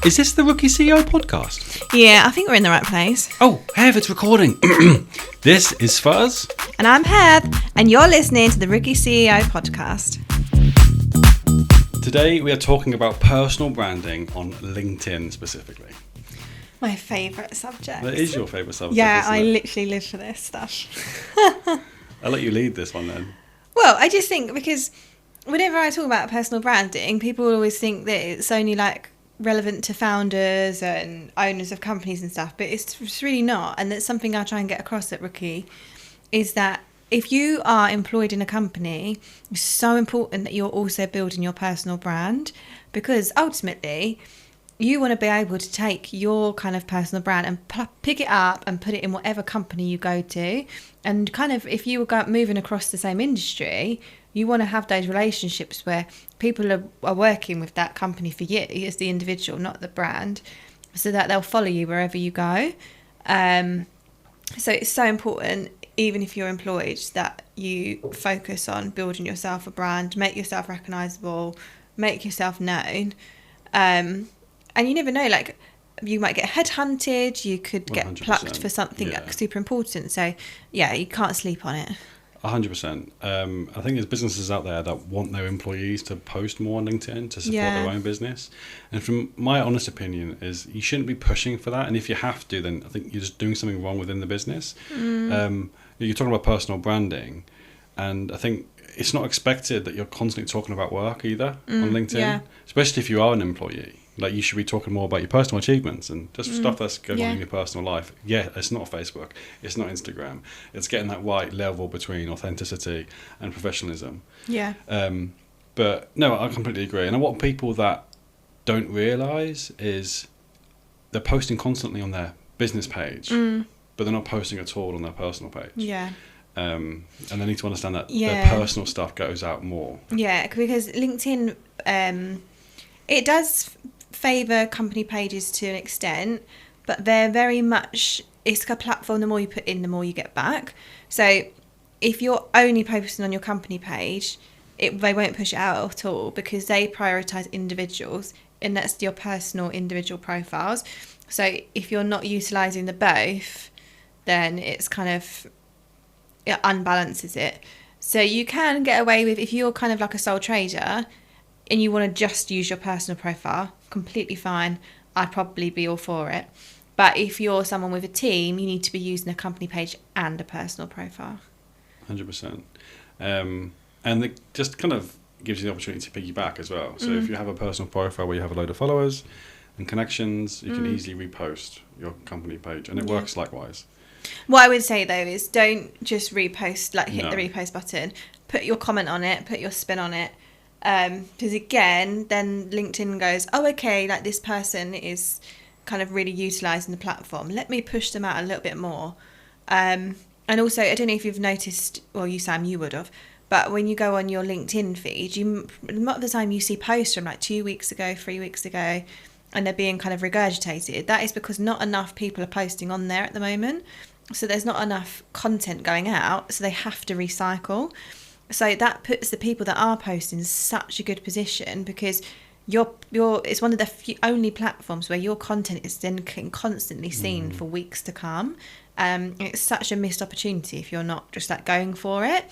Is this the Rookie CEO podcast? Yeah, I think we're in the right place. Oh, Hev, it's recording. This is Fuzz. And I'm Heath, and you're listening to the Rookie CEO podcast. Today we are talking about personal branding on LinkedIn specifically. My favourite subject. That is your favourite subject, Yeah, isn't I it? literally live for this stuff. I'll let you lead this one then. Well, I just think because whenever I talk about personal branding, people always think that it's only like relevant to founders and owners of companies and stuff, but it's really not. And that's something I try and get across at Rookie, is that if you are employed in a company, it's so important that you're also building your personal brand, because ultimately you want to be able to take your kind of personal brand and pick it up and put it in whatever company you go to. And kind of if you were moving across the same industry, you want to have those relationships where people are working with that company for you as the individual, not the brand, so that they'll follow you wherever you go. So it's so important, even if you're employed, that you focus on building yourself a brand, make yourself recognisable, make yourself known. And you never know, like, you might get headhunted, you could get 100%, plucked for something yeah. like super important. So, yeah, you can't sleep on it. 100%. I think there's businesses out there that want their employees to post more on LinkedIn to support their own business. And from my honest opinion is you shouldn't be pushing for that. And if you have to, then I think you're just doing something wrong within the business. You're talking about personal branding, and I think it's not expected that you're constantly talking about work either on LinkedIn, especially if you are an employee. Like, you should be talking more about your personal achievements and just stuff that's going on in your personal life. Yeah, it's not Facebook, it's not Instagram. It's getting that right level between authenticity and professionalism. Yeah. But no, I completely agree. And what people that don't realise is they're posting constantly on their business page, but they're not posting at all on their personal page. Yeah. And they need to understand that their personal stuff goes out more. Yeah, because LinkedIn, it does favour company pages to an extent, but they're very much, it's a platform, the more you put in, the more you get back. So if you're only posting on your company page, they won't push it out at all, because they prioritise individuals, and that's your personal individual profiles. So if you're not utilising the both, then it's kind of, it unbalances it. So you can get away with, if you're kind of like a sole trader and you want to just use your personal profile, completely fine. I'd probably be all for it. But if you're someone with a team, you need to be using a company page and a personal profile. 100%. And it just kind of gives you the opportunity to piggyback as well. So if you have a personal profile where you have a load of followers and connections, you can easily repost your company page, and it works likewise. What I would say though is, don't just repost, like hit the repost button. Put your comment on it, put your spin on it. Because again, then LinkedIn goes, oh, okay, like this person is kind of really utilising the platform. Let me push them out a little bit more. And also, I don't know if you've noticed, well, you, Sam, you would have, but when you go on your LinkedIn feed, a lot of the time you see posts from like 2 weeks ago, 3 weeks ago, and they're being kind of regurgitated. That is because not enough people are posting on there at the moment. So there's not enough content going out, so they have to recycle. So that puts the people that are posting in such a good position, because it's one of the only platforms where your content is then constantly seen for weeks to come. It's such a missed opportunity if you're not just like going for it.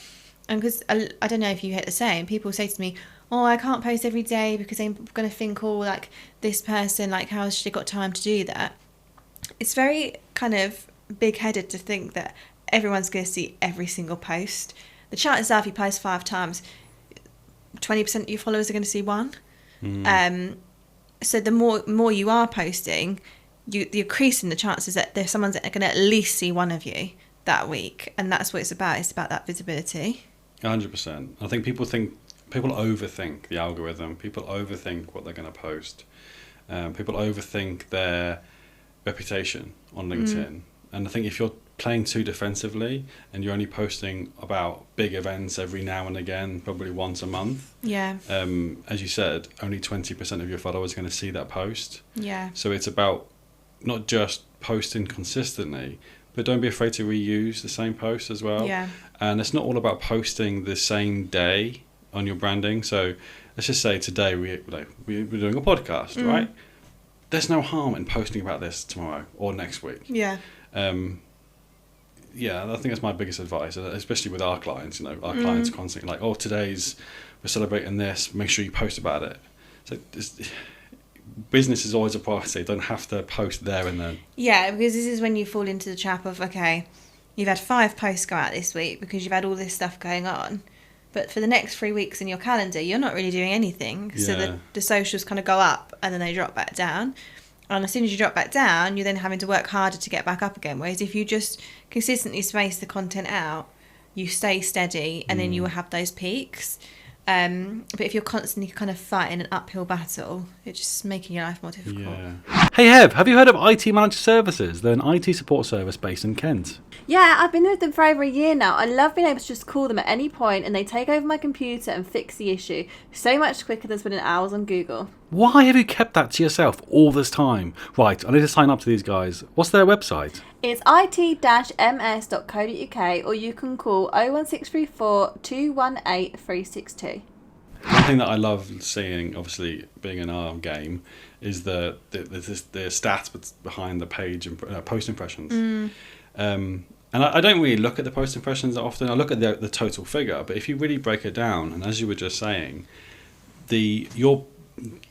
And because I don't know if you hit the same, people say to me, oh, I can't post every day because I'm going to think, oh, like this person, like how has she got time to do that? It's very kind of big-headed to think that everyone's going to see every single post. The chances are, if you post 5 times, 20% of your followers are going to see one. So the more you are posting, you're increasing the chances that there's someone's going to at least see one of you that week. And that's what it's about. It's about that visibility. 100%. I think people overthink the algorithm. People overthink what they're going to post. People overthink their reputation on LinkedIn. And I think if you're playing too defensively and you're only posting about big events every now and again, probably once a month, as you said, only 20% of your followers are going to see that post. So it's about not just posting consistently, but don't be afraid to reuse the same post as well. And it's not all about posting the same day on your branding. So let's just say today we're doing a podcast, right? there's no harm in posting about this tomorrow or next week. Yeah. Yeah, I think that's my biggest advice, especially with our clients. You know, our clients are constantly like, "Oh, we're celebrating this. Make sure you post about it." So business is always a priority. You don't have to post there and then. Yeah, because this is when you fall into the trap of, okay, you've had 5 posts go out this week because you've had all this stuff going on, but for the next 3 weeks in your calendar, you're not really doing anything. Yeah. So the socials kind of go up and then they drop back down. And as soon as you drop back down, you're then having to work harder to get back up again. Whereas if you just consistently space the content out, you stay steady, and then you will have those peaks. But if you're constantly kind of fighting an uphill battle, it's just making your life more difficult. Yeah. Hey Hev, have you heard of IT Managed Services? They're an IT support service based in Kent. Yeah, I've been with them for over a year now. I love being able to just call them at any point and they take over my computer and fix the issue so much quicker than spending hours on Google. Why have you kept that to yourself all this time? Right, I need to sign up to these guys. What's their website? It's it-ms.co.uk, or you can call 01634 218 362. One thing that I love seeing, obviously being in our game, is the stats behind the page and post impressions. And I don't really look at the post impressions that often. I look at the total figure, but if you really break it down, and as you were just saying, your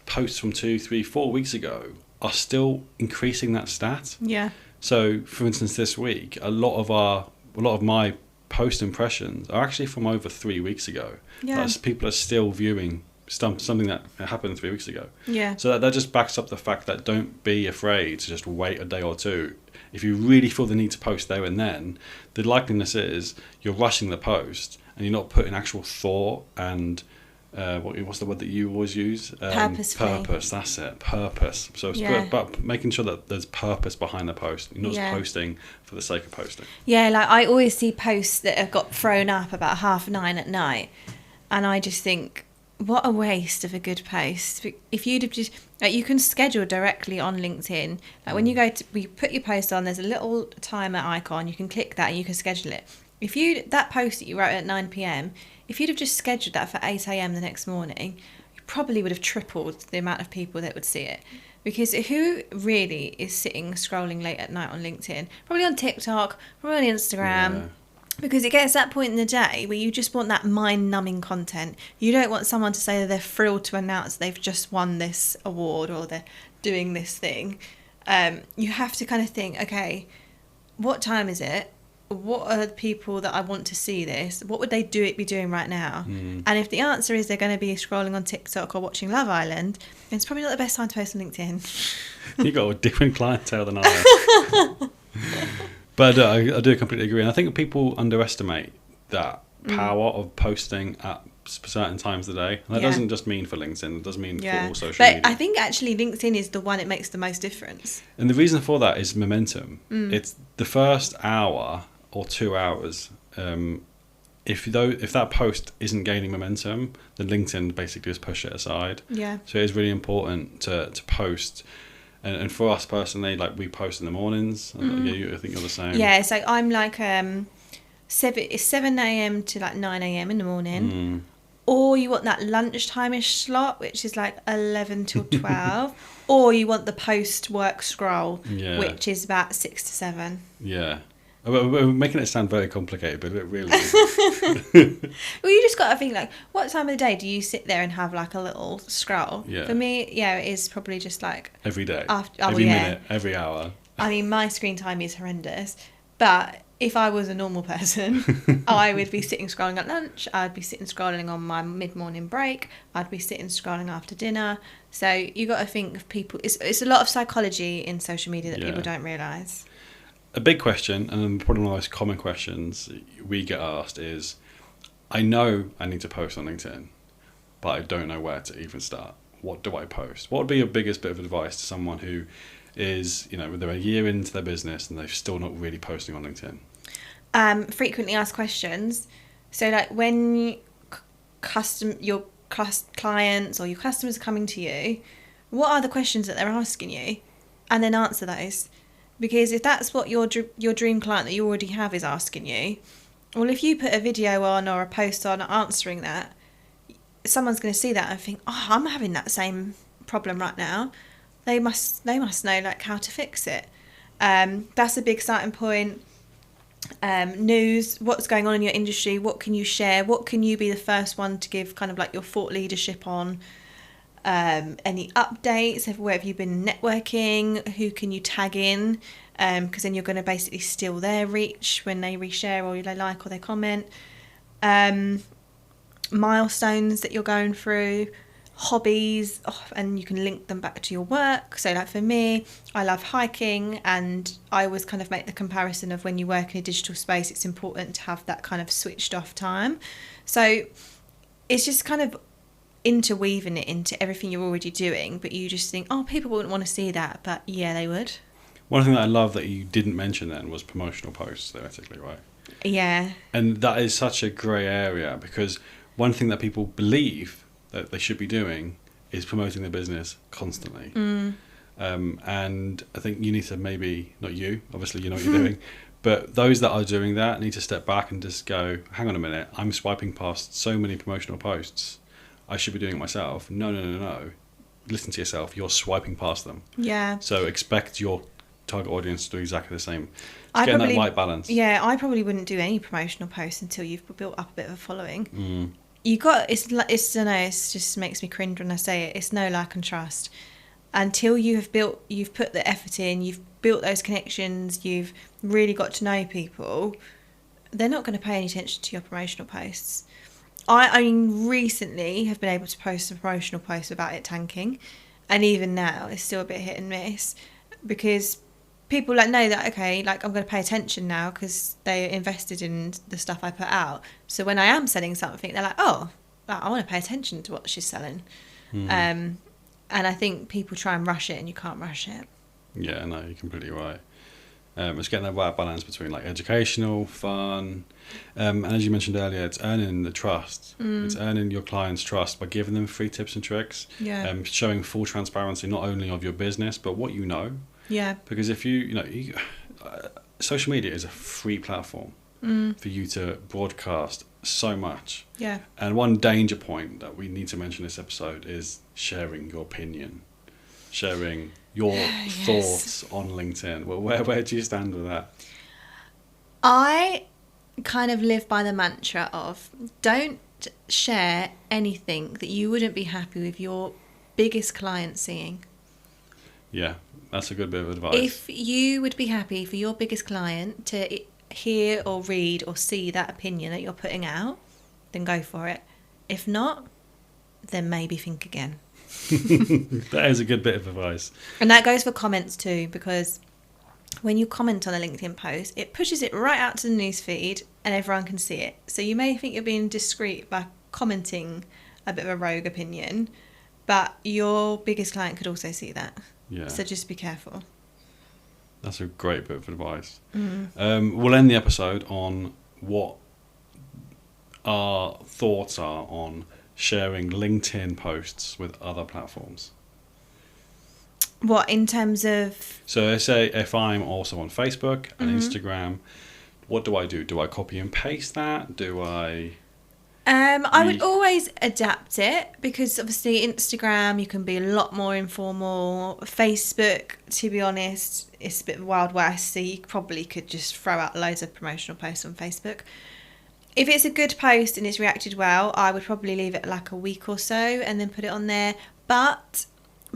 posts from 2, 3, 4 weeks ago are still increasing that stat. Yeah. So, for instance, this week, a lot of my post impressions are actually from over 3 weeks ago. Yeah. People are still viewing something that happened 3 weeks ago. Yeah. So that just backs up the fact that don't be afraid to just wait a day or two. If you really feel the need to post there and then, the likeliness is you're rushing the post and you're not putting actual thought and what's the word that you always use? Purposefully. Purpose, that's it. Purpose. So it's good, but making sure that there's purpose behind the post. You're not just posting for the sake of posting. Yeah, like I always see posts that have got thrown up about 9:30 at night, and I just think, what a waste of a good post. If you'd have just, like, you can schedule directly on LinkedIn. Like when you put your post on, there's a little timer icon. You can click that and you can schedule it. That post that you wrote at 9 p.m, if you'd have just scheduled that for 8 a.m. the next morning, you probably would have tripled the amount of people that would see it. Because who really is sitting scrolling late at night on LinkedIn? Probably on TikTok, probably on Instagram. Yeah. Because it gets to that point in the day where you just want that mind-numbing content. You don't want someone to say that they're thrilled to announce they've just won this award or they're doing this thing. You have to kind of think, okay, what time is it? What are the people that I want to see this? What would they be doing right now? And if the answer is they're going to be scrolling on TikTok or watching Love Island, it's probably not the best time to post on LinkedIn. You've got a different clientele than I have. But I do completely agree. And I think people underestimate that power of posting at certain times of the day. And that doesn't just mean for LinkedIn. It does mean for all social media. But I think actually LinkedIn is the one that makes the most difference. And the reason for that is momentum. It's the first hour or 2 hours. If that post isn't gaining momentum, then LinkedIn basically just push it aside. Yeah. So it is really important to post. And for us personally, like, we post in the mornings. I think you're the same. Yeah, so I'm like 7 a.m. to like 9 a.m. in the morning. Or you want that lunchtime-ish slot, which is like 11 till 12. Or you want the post-work scroll, which is about 6 to 7. Yeah. We're making it sound very complicated, but it really is. Well, you just got to think, like, what time of the day do you sit there and have like a little scroll? Yeah. For me, it is probably just like every day, every minute, every hour. I mean, my screen time is horrendous, but if I was a normal person, I would be sitting scrolling at lunch. I'd be sitting scrolling on my mid-morning break. I'd be sitting scrolling after dinner. So you got to think of people. It's a lot of psychology in social media that people don't realise. A big question, and probably one of the most common questions we get asked is, I know I need to post on LinkedIn, but I don't know where to even start. What do I post? What would be your biggest bit of advice to someone who is, they're a year into their business and they're still not really posting on LinkedIn? Frequently asked questions. So like when your clients or your customers are coming to you, what are the questions that they're asking you? And then answer those. Because if that's what your dream client that you already have is asking you, well, if you put a video on or a post on answering that, someone's going to see that and think, oh, I'm having that same problem right now. they must know like how to fix it. That's a big starting point. News, what's going on in your industry, what can you share, what can you be the first one to give kind of like your thought leadership on, any updates, where have you been networking, who can you tag in, because then you're going to basically steal their reach when they reshare or they like or they comment. Milestones that you're going through, hobbies, and you can link them back to your work. So like for me, I love hiking, and I always kind of make the comparison of when you work in a digital space, it's important to have that kind of switched off time. So it's just kind of interweaving it into everything you're already doing, but you just think, oh, people wouldn't want to see that, but yeah, they would. One thing that I love that you didn't mention then was promotional posts, theoretically, right? Yeah. And that is such a grey area, because one thing that people believe that they should be doing is promoting their business constantly. And I think you need to maybe, not you, obviously you know what you're doing, but those that are doing that need to step back and just go, hang on a minute, I'm swiping past so many promotional posts, I should be doing it myself. No. Listen to yourself, you're swiping past them. Yeah. So expect your target audience to do exactly the same. It's getting that right balance. Yeah, I probably wouldn't do any promotional posts until you've built up a bit of a following. You got it's I don't know, it just makes me cringe when I say it. It's know, like and trust. Until you've put the effort in, you've built those connections, you've really got to know people, they're not going to pay any attention to your promotional posts. I mean, recently have been able to post a promotional post about it tanking, and even now it's still a bit hit and miss, because people like know that, okay, like I'm going to pay attention now because they invested in the stuff I put out. So when I am selling something, they're like, oh, I want to pay attention to what she's selling. And I think people try and rush it, and you can't rush it. Yeah, no, you're completely right. It's getting that right balance between like educational, fun, and as you mentioned earlier, it's earning the trust. It's earning your clients' trust by giving them free tips and tricks. Yeah. Showing full transparency not only of your business but what you know. Yeah. Because if social media is a free platform for you to broadcast so much. Yeah. And one danger point that we need to mention in this episode is sharing your opinion, sharing your thoughts on LinkedIn. Well, where do you stand with that? I kind of live by the mantra of don't share anything that you wouldn't be happy with your biggest client seeing. Yeah, that's a good bit of advice. If you would be happy for your biggest client to hear or read or see that opinion that you're putting out, then go for it. If not, then maybe think again. That is a good bit of advice. And that goes for comments too, because when you comment on a LinkedIn post, it pushes it right out to the newsfeed and everyone can see it. So you may think you're being discreet by commenting a bit of a rogue opinion, but your biggest client could also see that. Yeah. So just be careful. That's a great bit of advice. We'll end the episode on what our thoughts are on sharing LinkedIn posts with other platforms. What, in terms of... So say if I'm also on Facebook and Instagram, what do? Do I copy and paste that? Do I... I would always adapt it, because obviously Instagram, you can be a lot more informal. Facebook, to be honest, it's a bit of a Wild West, so you probably could just throw out loads of promotional posts on Facebook. If it's a good post and it's reacted well, I would probably leave it like a week or so and then put it on there. But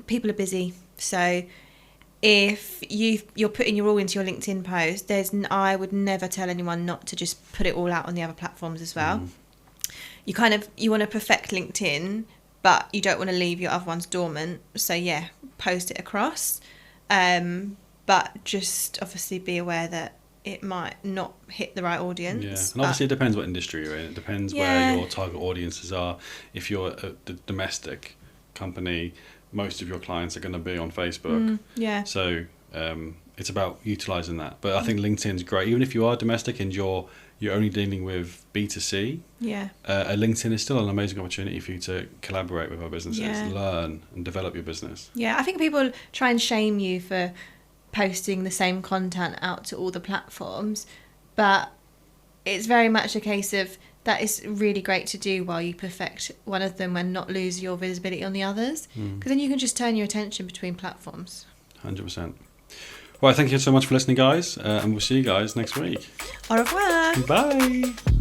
people are busy, so if you're putting your all into your LinkedIn post, I would never tell anyone not to just put it all out on the other platforms as well. You want to perfect LinkedIn, but you don't want to leave your other ones dormant. So yeah, post it across. But just obviously be aware that it might not hit the right audience. Yeah, and obviously it depends what industry you're in. It depends where your target audiences are. If you're a domestic company, most of your clients are going to be on Facebook. So it's about utilising that. But I think LinkedIn's great. Even if you are domestic and you're only dealing with B2C, LinkedIn is still an amazing opportunity for you to collaborate with our businesses, learn and develop your business. Yeah, I think people try and shame you for posting the same content out to all the platforms, but it's very much a case of that is really great to do while you perfect one of them and not lose your visibility on the others. Because then you can just turn your attention between platforms. 100%. Well, thank you so much for listening, guys. And we'll see you guys next week. Au revoir. Bye.